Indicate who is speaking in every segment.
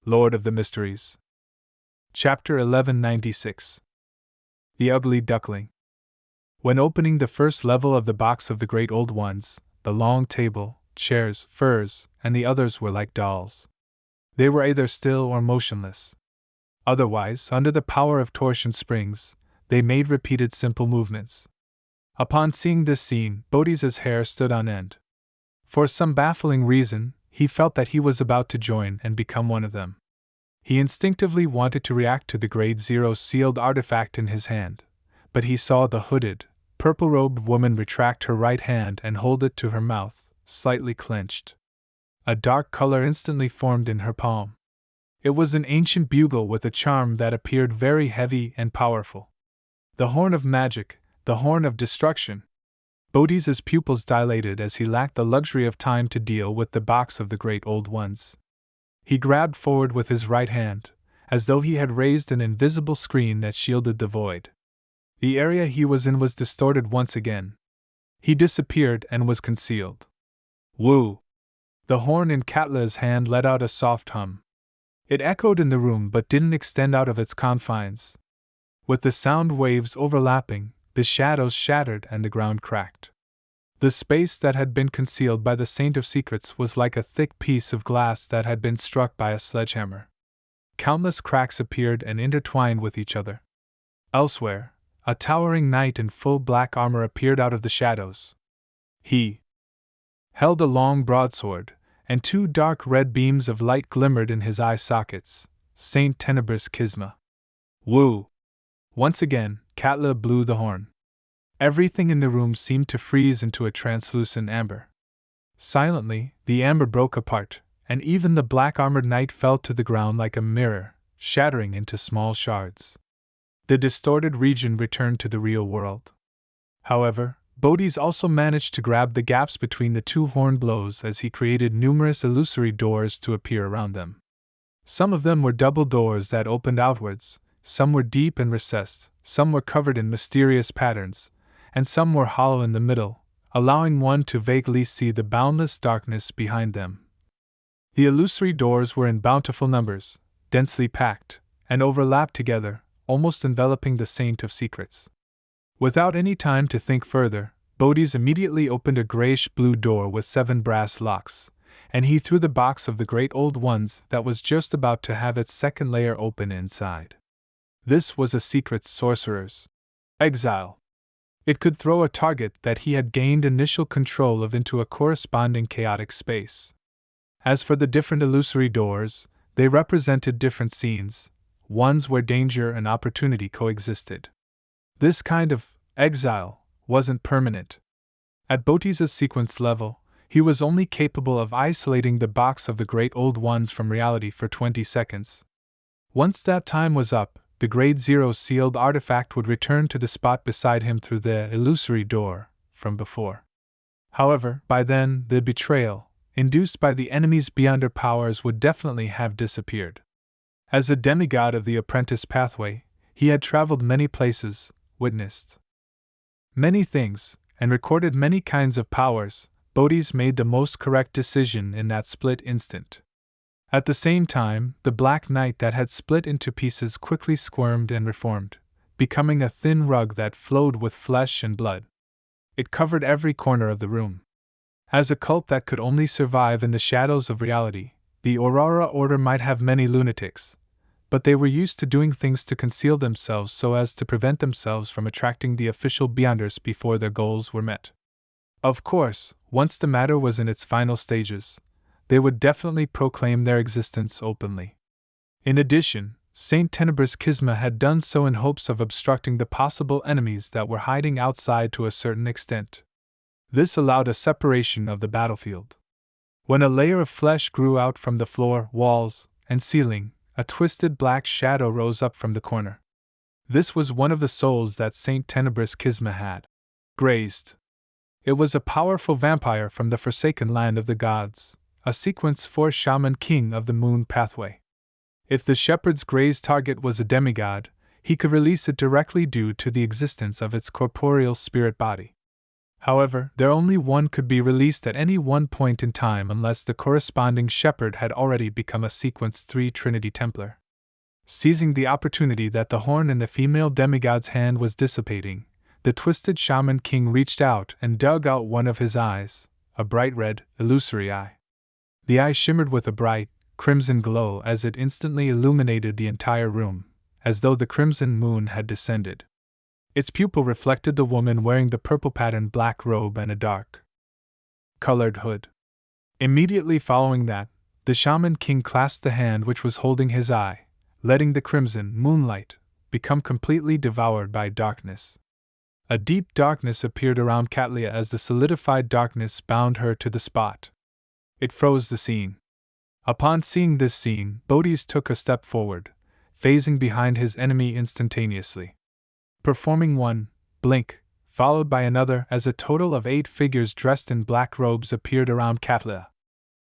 Speaker 1: Lord of the Mysteries. Chapter 1196. The Ugly Duckling. When opening the first level of the box of the Great Old Ones, the long table, chairs, furs, and the others were like dolls. They were either still or motionless. Otherwise, under the power of torsion springs, they made repeated simple movements. Upon seeing this scene, Bodhi's hair stood on end. For some baffling reason, he felt that he was about to join and become one of them. He instinctively wanted to react to the Grade 0 sealed artifact in his hand, but he saw the hooded, purple-robed woman retract her right hand and hold it to her mouth, slightly clenched. A dark color instantly formed in her palm. It was an ancient bugle with a charm that appeared very heavy and powerful. The horn of magic, the horn of destruction. Bodhi's pupils dilated as he lacked the luxury of time to deal with the box of the Great Old Ones. He grabbed forward with his right hand, as though he had raised an invisible screen that shielded the void. The area he was in was distorted once again. He disappeared and was concealed. Woo! The horn in Katla's hand let out a soft hum. It echoed in the room but didn't extend out of its confines. With the sound waves overlapping, the shadows shattered and the ground cracked. The space that had been concealed by the Saint of Secrets was like a thick piece of glass that had been struck by a sledgehammer. Countless cracks appeared and intertwined with each other. Elsewhere, a towering knight in full black armor appeared out of the shadows. He held a long broadsword, and two dark red beams of light glimmered in his eye sockets. Saint Tenebris Kisma. Woo! Once again, Katla blew the horn. Everything in the room seemed to freeze into a translucent amber. Silently, the amber broke apart, and even the black-armored knight fell to the ground like a mirror, shattering into small shards. The distorted region returned to the real world. However, Bodhi's also managed to grab the gaps between the two horn blows as he created numerous illusory doors to appear around them. Some of them were double doors that opened outwards, some were deep and recessed, some were covered in mysterious patterns, and some were hollow in the middle, allowing one to vaguely see the boundless darkness behind them. The illusory doors were in bountiful numbers, densely packed, and overlapped together, almost enveloping the Saint of Secrets. Without any time to think further, Bodhi's immediately opened a grayish-blue door with 7 brass locks, and he threw the box of the Great Old Ones that was just about to have its second layer open inside. This was a secret sorcerer's exile. It could throw a target that he had gained initial control of into a corresponding chaotic space. As for the different illusory doors, they represented different scenes, ones where danger and opportunity coexisted. This kind of exile wasn't permanent. At Bodhi's sequence level, he was only capable of isolating the box of the Great Old Ones from reality for 20 seconds. Once that time was up, the Grade 0 sealed artifact would return to the spot beside him through the illusory door from before. However, by then, the betrayal, induced by the enemy's beyonder powers, would definitely have disappeared. As a demigod of the apprentice pathway, he had traveled many places, witnessed many things, and recorded many kinds of powers. Bodhi's made the most correct decision in that split instant. At the same time, the Black Knight that had split into pieces quickly squirmed and reformed, becoming a thin rug that flowed with flesh and blood. It covered every corner of the room. As a cult that could only survive in the shadows of reality, the Aurora Order might have many lunatics, but they were used to doing things to conceal themselves so as to prevent themselves from attracting the official Beyonders before their goals were met. Of course, once the matter was in its final stages, they would definitely proclaim their existence openly. In addition, Saint Tenebris Kisma had done so in hopes of obstructing the possible enemies that were hiding outside to a certain extent. This allowed a separation of the battlefield. When a layer of flesh grew out from the floor, walls, and ceiling, a twisted black shadow rose up from the corner. This was one of the souls that Saint Tenebris Kisma had grazed. It was a powerful vampire from the Forsaken Land of the Gods, a Sequence 4 Shaman King of the Moon Pathway. If the shepherd's grazed target was a demigod, he could release it directly due to the existence of its corporeal spirit body. However, there only one could be released at any one point in time unless the corresponding shepherd had already become a Sequence 3 Trinity Templar. Seizing the opportunity that the horn in the female demigod's hand was dissipating, the twisted shaman king reached out and dug out one of his eyes, a bright red, illusory eye. The eye shimmered with a bright, crimson glow as it instantly illuminated the entire room, as though the crimson moon had descended. Its pupil reflected the woman wearing the purple-patterned black robe and a dark-colored hood. Immediately following that, the shaman king clasped the hand which was holding his eye, letting the crimson moonlight become completely devoured by darkness. A deep darkness appeared around Katlia as the solidified darkness bound her to the spot. It froze the scene. Upon seeing this scene, Bodis took a step forward, phasing behind his enemy instantaneously. Performing one blink, followed by another as a total of 8 figures dressed in black robes appeared around Katlia.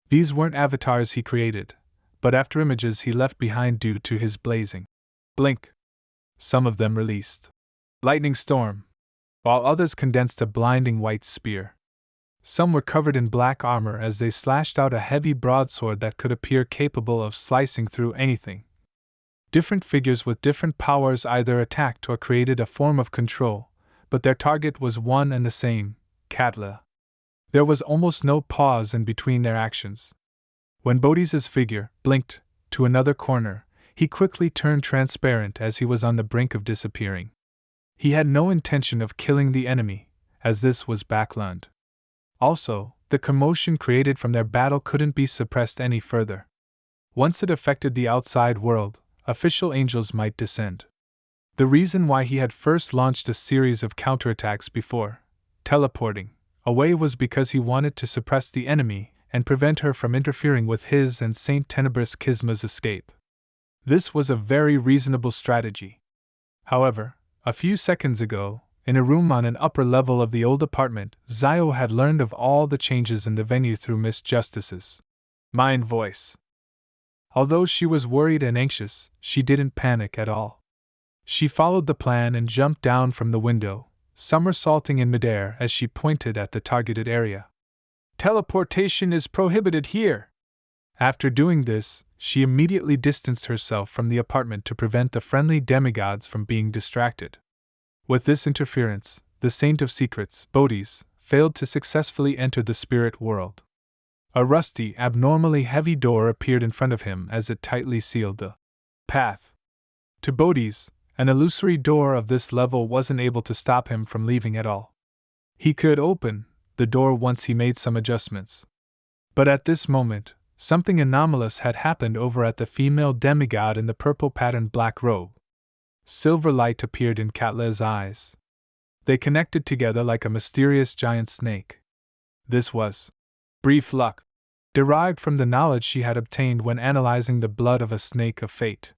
Speaker 1: These weren't avatars he created, but after images he left behind due to his blazing blink. Some of them released lightning storm, while others condensed a blinding white spear. Some were covered in black armor as they slashed out a heavy broadsword that could appear capable of slicing through anything. Different figures with different powers either attacked or created a form of control, but their target was one and the same, Katla. There was almost no pause in between their actions. When Bodhi's figure blinked to another corner, he quickly turned transparent as he was on the brink of disappearing. He had no intention of killing the enemy, as this was Backland. Also, the commotion created from their battle couldn't be suppressed any further. Once it affected the outside world, official angels might descend. The reason why he had first launched a series of counterattacks before teleporting away was because he wanted to suppress the enemy and prevent her from interfering with his and Saint Tenebris Kisma's escape. This was a very reasonable strategy. However, a few seconds ago, in a room on an upper level of the old apartment, Zio had learned of all the changes in the venue through Miss Justice's mind voice. Although she was worried and anxious, she didn't panic at all. She followed the plan and jumped down from the window, somersaulting in midair as she pointed at the targeted area. "Teleportation is prohibited here!" After doing this, she immediately distanced herself from the apartment to prevent the friendly demigods from being distracted. With this interference, the Saint of Secrets, Bodis, failed to successfully enter the spirit world. A rusty, abnormally heavy door appeared in front of him as it tightly sealed the path. To Bodis, an illusory door of this level wasn't able to stop him from leaving at all. He could open the door once he made some adjustments. But at this moment, something anomalous had happened over at the female demigod in the purple-patterned black robe. Silver light appeared in Katla's eyes. They connected together like a mysterious giant snake. This was brief luck, derived from the knowledge she had obtained when analyzing the blood of a snake of fate.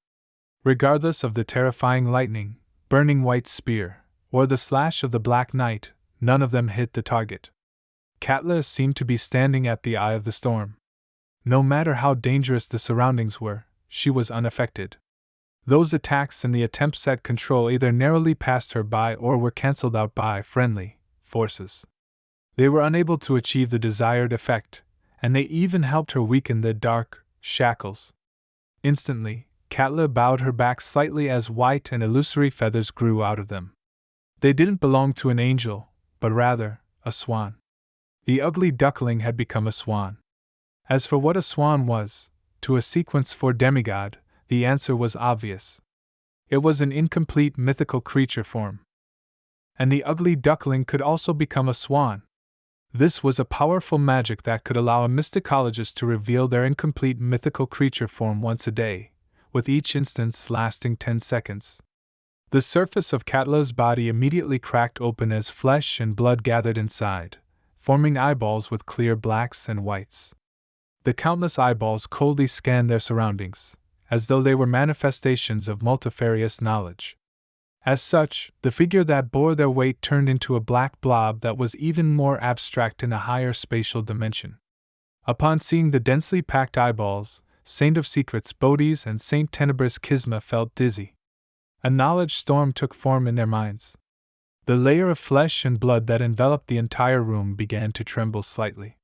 Speaker 1: Regardless of the terrifying lightning, burning white spear, or the slash of the Black Knight, none of them hit the target. Katla seemed to be standing at the eye of the storm. No matter how dangerous the surroundings were, she was unaffected. Those attacks and the attempts at control either narrowly passed her by or were cancelled out by friendly forces. They were unable to achieve the desired effect, and they even helped her weaken the dark shackles. Instantly, Katla bowed her back slightly as white and illusory feathers grew out of them. They didn't belong to an angel, but rather, a swan. The ugly duckling had become a swan. As for what a swan was, to a Sequence 4 demigod, the answer was obvious. It was an incomplete mythical creature form. And the ugly duckling could also become a swan. This was a powerful magic that could allow a mysticologist to reveal their incomplete mythical creature form once a day, with each instance lasting 10 seconds. The surface of Katla's body immediately cracked open as flesh and blood gathered inside, forming eyeballs with clear blacks and whites. The countless eyeballs coldly scanned their surroundings, as though they were manifestations of multifarious knowledge. As such, the figure that bore their weight turned into a black blob that was even more abstract in a higher spatial dimension. Upon seeing the densely packed eyeballs, Saint of Secrets Bodis and Saint Tenebris Kisma felt dizzy. A knowledge storm took form in their minds. The layer of flesh and blood that enveloped the entire room began to tremble slightly.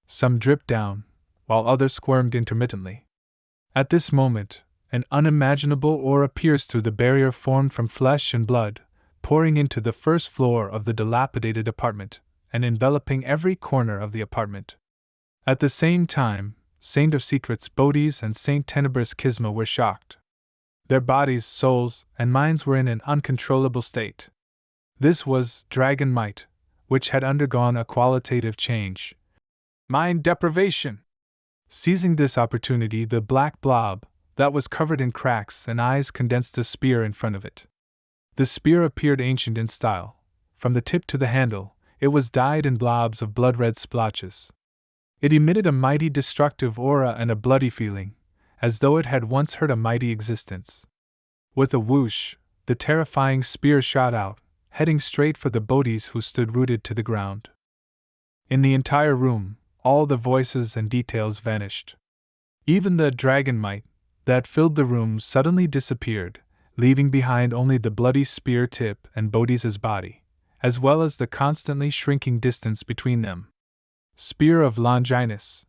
Speaker 1: Some dripped down, while others squirmed intermittently. At this moment, an unimaginable aura pierced through the barrier formed from flesh and blood, pouring into the first floor of the dilapidated apartment, and enveloping every corner of the apartment. At the same time, Saint of Secrets Bodis and Saint Tenebris Kisma were shocked. Their bodies, souls, and minds were in an uncontrollable state. This was dragon might, which had undergone a qualitative change. Mind deprivation! Seizing this opportunity, the black blob, that was covered in cracks and eyes, condensed a spear in front of it. The spear appeared ancient in style. From the tip to the handle, it was dyed in blobs of blood-red splotches. It emitted a mighty destructive aura and a bloody feeling, as though it had once heard a mighty existence. With a whoosh, the terrifying spear shot out, heading straight for the Bodhis who stood rooted to the ground. In the entire room, all the voices and details vanished. Even the dragon might that filled the room suddenly disappeared, leaving behind only the bloody spear tip and Bodhi's body, as well as the constantly shrinking distance between them. Spear of Longinus,